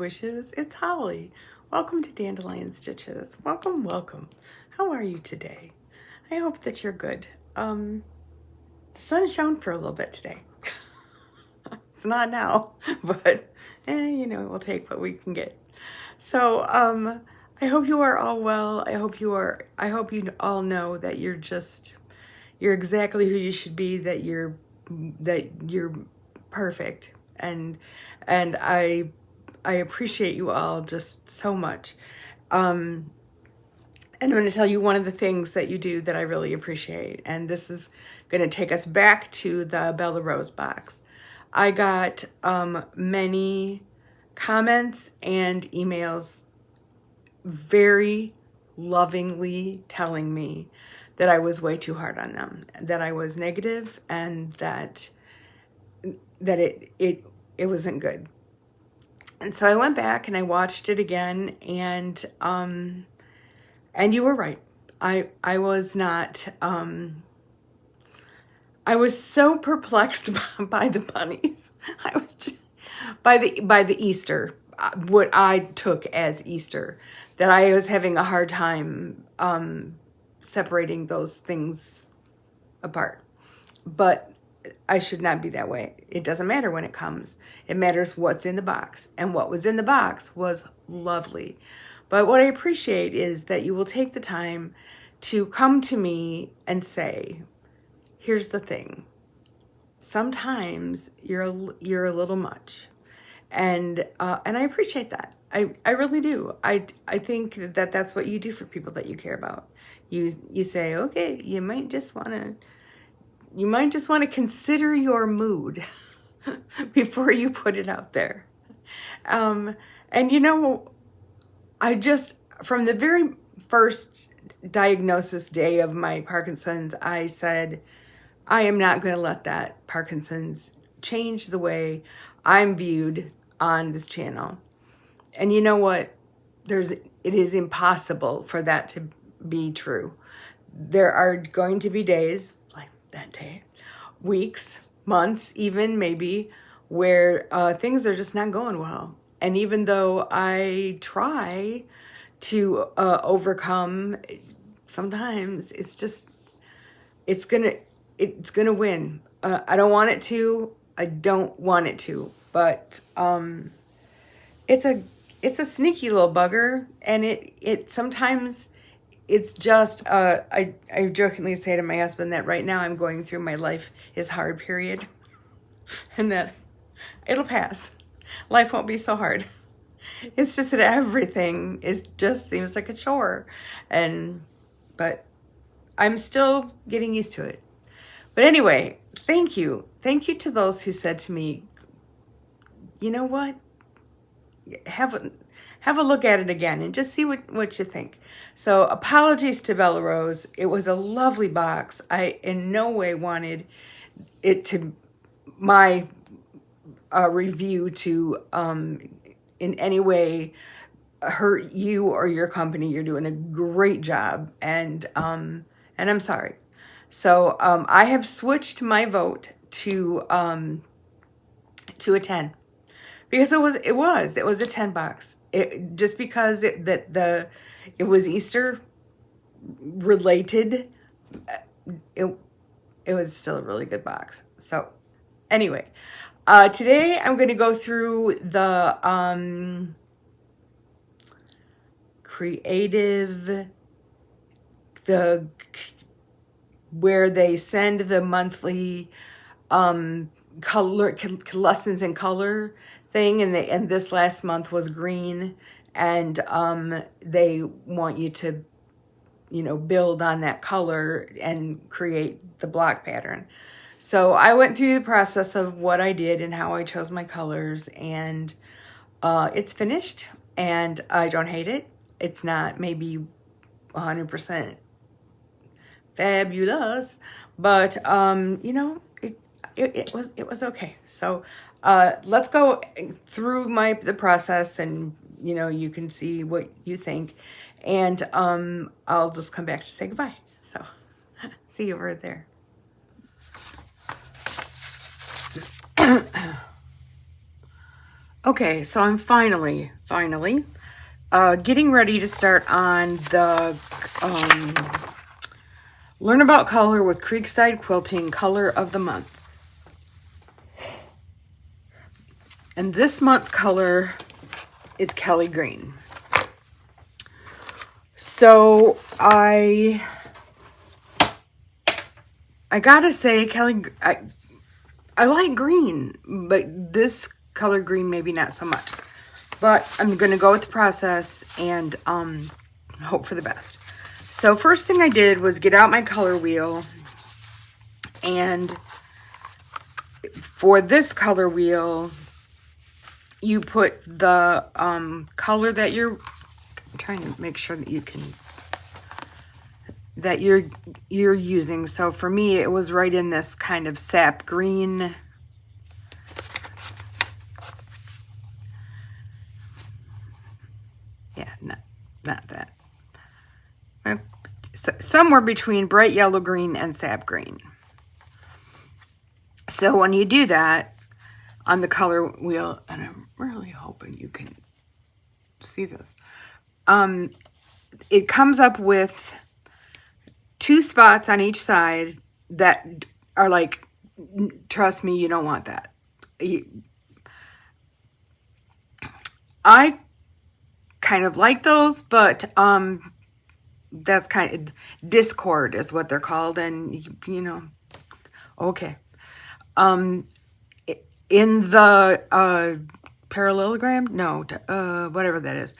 wishes. It's Holly. Welcome to Dandelion Stitches. Welcome, welcome. How are you today? I hope that you're good. The sun shone for a little bit today. It's not now, but we'll take what we can get. So, I hope you are all well. I hope you all know that you're exactly who you should be, that you're perfect. And I appreciate you all just so much. And I'm going to tell you one of the things that you do that I really appreciate. And this is going to take us back to the Bella Rose box. I got many comments and emails very lovingly telling me that I was way too hard on them, that I was negative, and that it wasn't good. And so I went back and I watched it again, and you were right. I was not, I was so perplexed by the bunnies. I was just, by the Easter, what I took as Easter, that I was having a hard time separating those things apart. But I should not be that way. It doesn't matter when it comes. It matters what's in the box. And what was in the box was lovely. But what I appreciate is that you will take the time to come to me and say, here's the thing. Sometimes you're a little much. And I appreciate that. I really do. I think that that's what you do for people that you care about. You say, okay, you might just want to consider your mood before you put it out there. And I just, from the very first diagnosis day of my Parkinson's, I said, I am not going to let that Parkinson's change the way I'm viewed on this channel. And you know what? It is impossible for that to be true. There are going to be days like that day, weeks, months, even maybe, where things are just not going well. And even though I try to overcome, sometimes it's gonna win. I don't want it to. I don't want it to. But it's a sneaky little bugger, and it sometimes. It's just, I jokingly say to my husband that right now I'm going through my life is hard period, and that it'll pass. Life won't be so hard. It's just that everything just seems like a chore, but I'm still getting used to it. But anyway, thank you to those who said to me, you know what? Have a look at it again and just see what you think. So apologies to Bella Rose. It was a lovely box. I in no way wanted it to, my review to in any way hurt you or your company. You're doing a great job, and I'm sorry. So I have switched my vote to a 10. Because it was a $10. Just because it was Easter related, it was still a really good box. So anyway, today I'm going to go through the where they send the monthly color lessons in color thing, and this last month was green, and they want you to build on that color and create the block pattern. So I went through the process of what I did and how I chose my colors, and it's finished, and I don't hate it. It's not maybe 100% fabulous, but it was okay. So let's go through the process, and you can see what you think, and I'll just come back to say goodbye. So see you over there. Okay, so I'm finally getting ready to start on the Learn About Color with Creekside Quilting Color of the Month. And this month's color is Kelly Green. So I gotta say, I like green, but this color green maybe not so much. But I'm gonna go with the process and hope for the best. So first thing I did was get out my color wheel, and for this color wheel, you put the color that I'm trying to make sure that you're using. So for me, it was right in this kind of sap green. Yeah, not that. Somewhere between bright yellow green and sap green. So when you do that on the color wheel, and I'm really hoping you can see this, it comes up with 2 spots on each side that are like, trust me, you don't want that. I kind of like those, but that's kind of discord is what they're called, and you know, okay. In the parallelogram, no, whatever that is,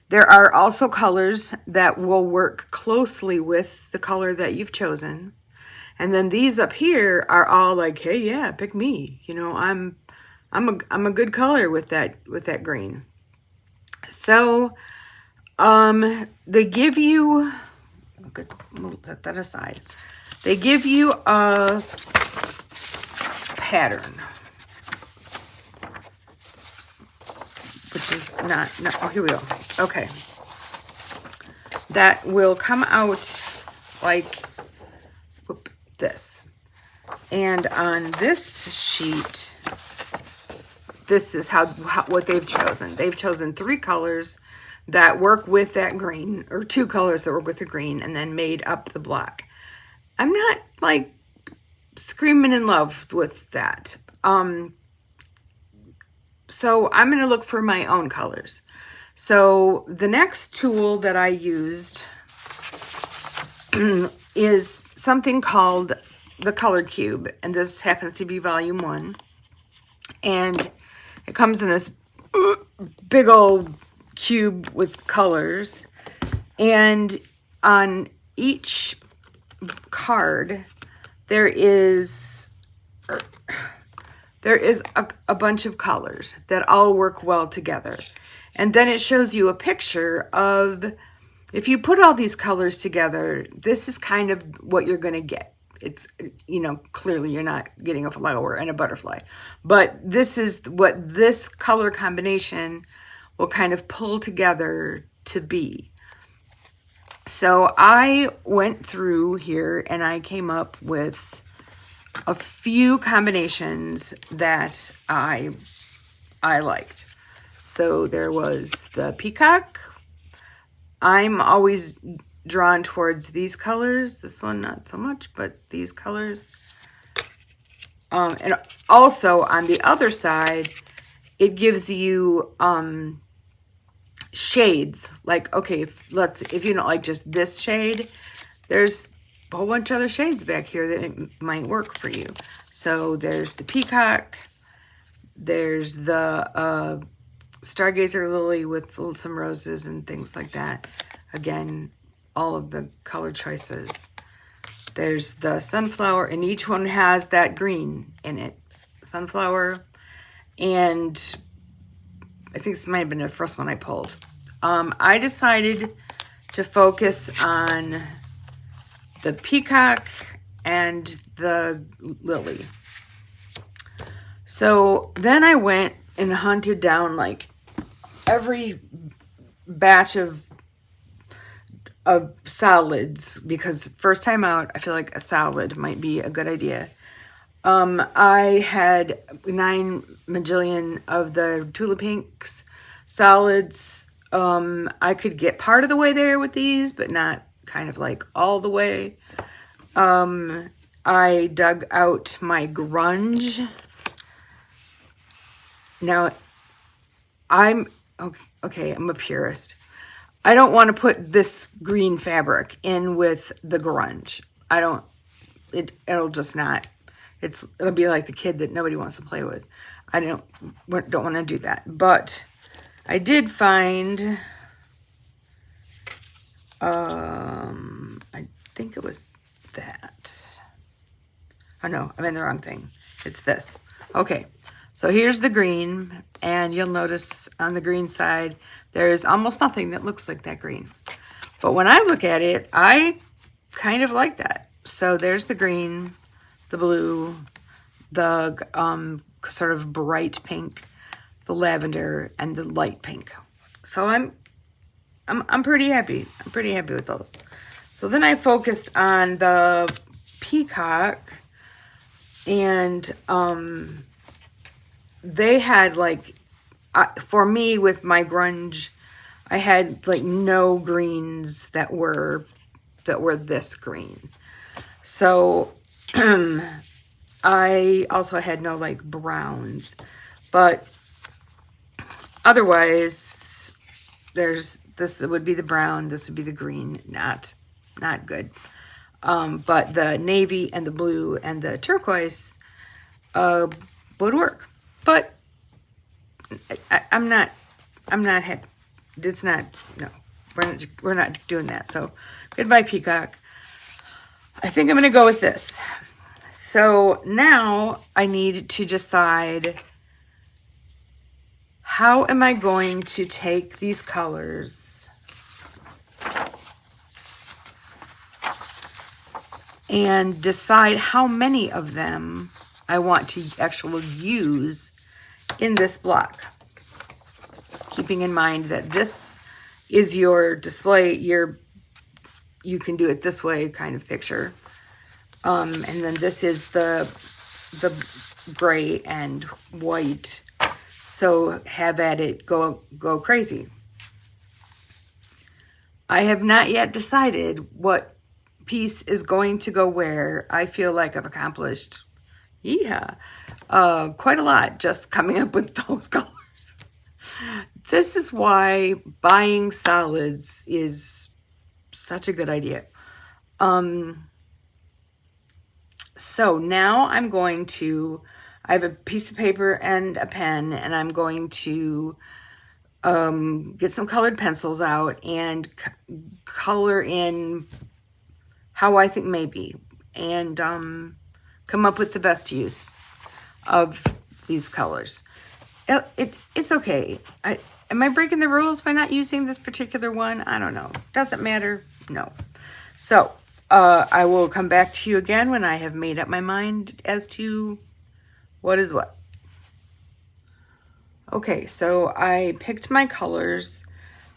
there are also colors that will work closely with the color that you've chosen. And then these up here are all like, hey, yeah, pick me. You know, I'm a good color with that green. So, they give you, we'll set that aside. They give you a pattern, which is not, oh, here we go. Okay. That will come out like this. And on this sheet, this is what they've chosen. They've chosen 3 colors that work with that green, or 2 colors that work with the green, and then made up the black. I'm not like screaming in love with that. So I'm going to look for my own colors. So the next tool that I used is something called the Color Cube, and this happens to be volume 1. And it comes in this big old cube with colors, and on each card there is a bunch of colors that all work well together. And then it shows you a picture of, if you put all these colors together, this is kind of what you're going to get. It's, you know, clearly you're not getting a flower and a butterfly, but this is what this color combination will kind of pull together to be. So I went through here and I came up with a few combinations that I liked. So there was the peacock. I'm always drawn towards these colors. This one not so much, but these colors. And also on the other side, it gives you shades. Like, okay, if you don't like just this shade, there's a whole bunch of other shades back here that might work for you. So there's the peacock, there's the stargazer lily with some roses and things like that. Again, all of the color choices. There's the sunflower, and each one has that green in it. Sunflower, and I think this might have been the first one I pulled. I decided to focus on the peacock and the lily. So then I went and hunted down like every batch of solids, because first time out, I feel like a solid might be a good idea. I had 9 majillion of the Tula Pinks solids. I could get part of the way there with these, but not kind of like all the way. I dug out my grunge. Now, I'm okay, I'm a purist. I don't want to put this green fabric in with the grunge. I don't, it'll just not, it'll be like the kid that nobody wants to play with. I don't want to do that. But I did find, I think it was that. Oh no, I'm in the wrong thing. It's this. Okay, so here's the green, and you'll notice on the green side, there's almost nothing that looks like that green. But when I look at it, I kind of like that. So there's the green, the blue, the sort of bright pink, the lavender, and the light pink. So I'm pretty happy. I'm pretty happy with those. So then I focused on the peacock, and they had like, for me with my grunge, I had like no greens that were this green. So I also had no like browns, but otherwise this would be the brown, this would be the green, not good. But the navy and the blue and the turquoise would work. But I'm not happy. It's not, no, we're not doing that. So goodbye peacock. I think I'm gonna go with this. So now I need to decide, how am I going to take these colors and decide how many of them I want to actually use in this block. Keeping in mind that this is your display, you can do it this way kind of picture. And then this is the gray and white. So have at it, go crazy. I have not yet decided what piece is going to go where. I feel like I've accomplished, quite a lot just coming up with those colors. This is why buying solids is such a good idea. So now I have a piece of paper and a pen, and I'm going to get some colored pencils out and color in how I think maybe, and come up with the best use of these colors. It's okay. Am I breaking the rules by not using this particular one? I don't know. Doesn't matter. No. So I will come back to you again when I have made up my mind as to what is what. Okay, so I picked my colors.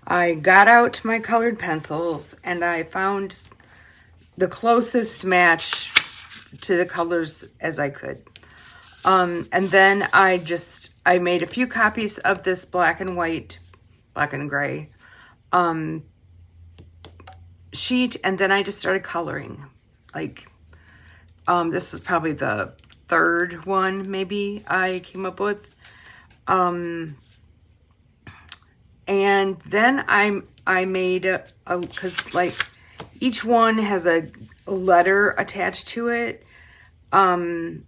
I got out my colored pencils, and I found the closest match to the colors as I could. And then I made a few copies of this black and gray sheet, and then I just started coloring. Like, this is probably the third one maybe I came up with. And then I made cause like each one has a letter attached to it. So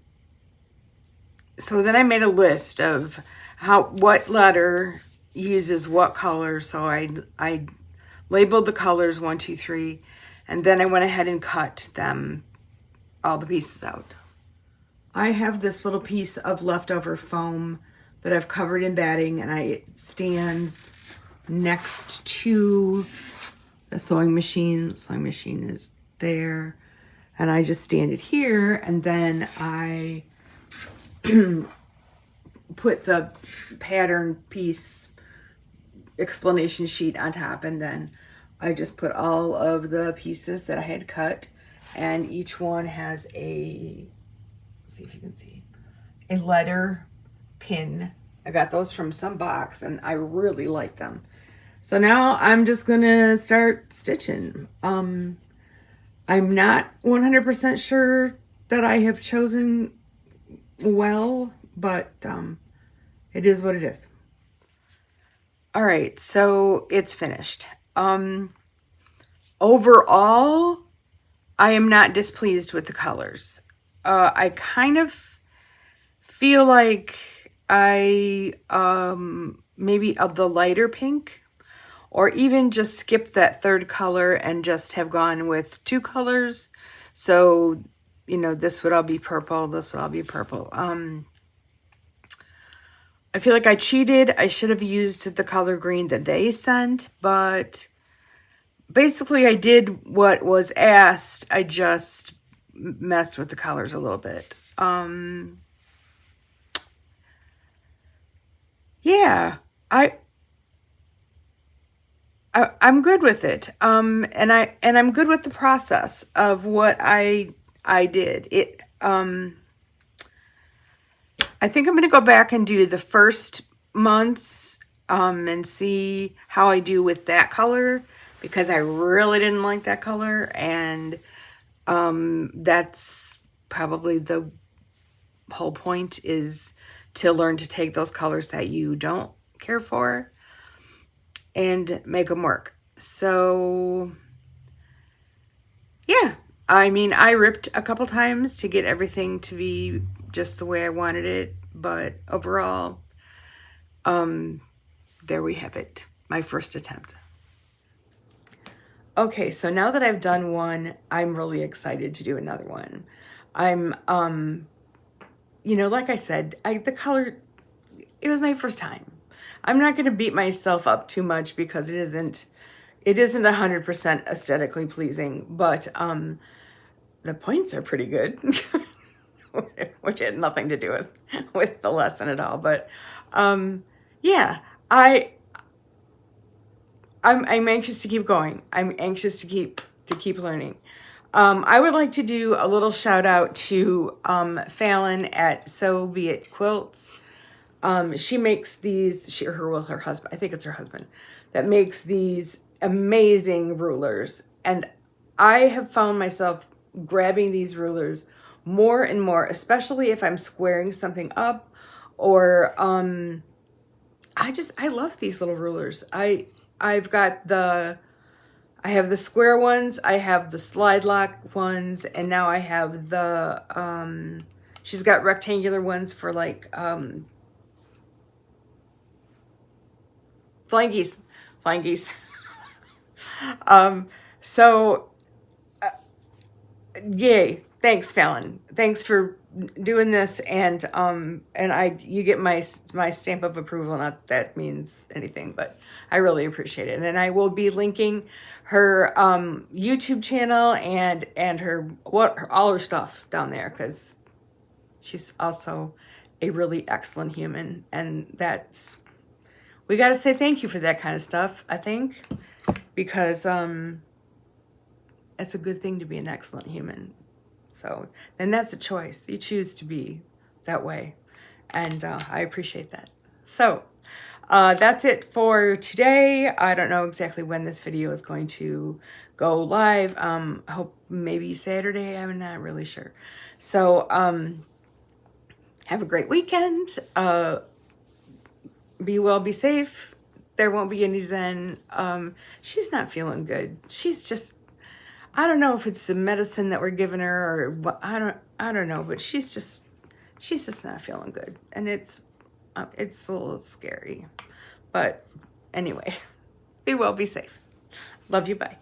then I made a list of what letter uses what color. So I labeled the colors 1, 2, 3, and then I went ahead and cut all the pieces out. I have this little piece of leftover foam that I've covered in batting, and it stands next to the sewing machine. The sewing machine is there, and I just stand it here, and then I put the pattern piece explanation sheet on top, and then I just put all of the pieces that I had cut, and each one has a see if you can see, a letter pin. I got those from some box and I really like them. So now I'm just gonna start stitching. I'm not 100% sure that I have chosen well, but it is what it is. All right, so it's finished. Overall, I am not displeased with the colors. I kind of feel like I maybe of the lighter pink, or even just skip that third color and just have gone with 2 colors. So, you know, this would all be purple, this would all be purple. I feel like I cheated. I should have used the color green that they sent, but basically I did what was asked. I just messed with the colors a little bit. Yeah, I'm good with it. And I'm good with the process of what I did. I think I'm going to go back and do the first months and see how I do with that color, because I really didn't like that color, and that's probably the whole point, is to learn to take those colors that you don't care for and make them work. So yeah, I mean, I ripped a couple times to get everything to be just the way I wanted it, but overall, there we have it, my first attempt. Okay, so now that I've done one, I'm really excited to do another one. I'm, you know, like I said, the color, it was my first time. I'm not going to beat myself up too much because it isn't 100% aesthetically pleasing, but the points are pretty good, which had nothing to do with the lesson at all. But yeah, I'm anxious to keep going. I'm anxious to keep learning. I would like to do a little shout out to Fallon at So Be It Quilts. She makes these, her husband, I think it's her husband, that makes these amazing rulers. And I have found myself grabbing these rulers more and more, especially if I'm squaring something up, or I love these little rulers. I have the square ones, I have the slide lock ones, and now I have the she's got rectangular ones for like flying geese. So yay, thanks Fallon, thanks for doing this, and you get my stamp of approval. Not that means anything, but I really appreciate it. And I will be linking her YouTube channel and her all her stuff down there, because she's also a really excellent human, and we got to say thank you for that kind of stuff, I think, because it's a good thing to be an excellent human. So then that's a choice. You choose to be that way. And I appreciate that. So that's it for today. I don't know exactly when this video is going to go live. I hope maybe Saturday. I'm not really sure. So have a great weekend. Be well, be safe. There won't be any Zen. She's not feeling good. She's just, I don't know if it's the medicine that we're giving her or what, I don't know, but she's just not feeling good, and it's a little scary. But anyway, be well, be safe. Love you, bye.